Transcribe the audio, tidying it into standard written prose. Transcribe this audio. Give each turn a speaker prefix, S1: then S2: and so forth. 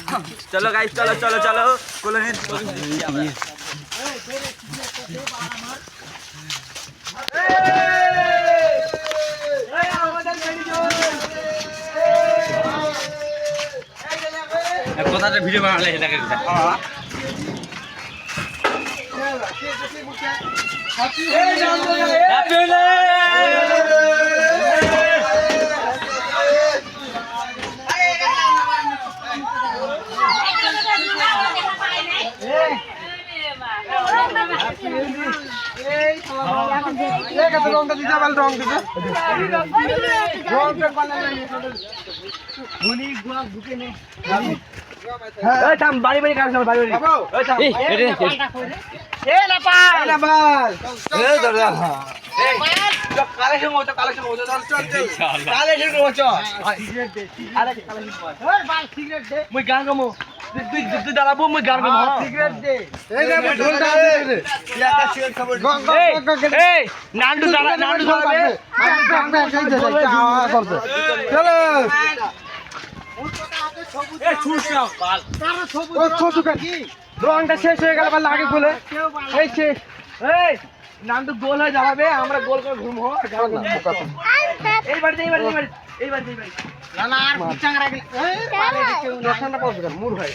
S1: चलो गाइस चलो चलो चलो कॉलोनी কোথাতে ভিডিও বানালে এটাকে হ্যাপি বাড়ি বাড়ি কাজ বাড়ি বাড়ি গান গামো তুই দাঁড়াবো মুই গান গামো সিগারেট দে নান্টু নান্টু চলো রংটা শেষ হয়ে গেল আগে বলে এই শেষ এই নান্টু গোল হয়ে যাবে আমরা গোল করে ঘুরবো এই বাড়ি এই বাড়ি এই বাড়ি এই বাড়ি এই বাড়ি না না আর চাঙ্গা রাখলে এই মুর ভাই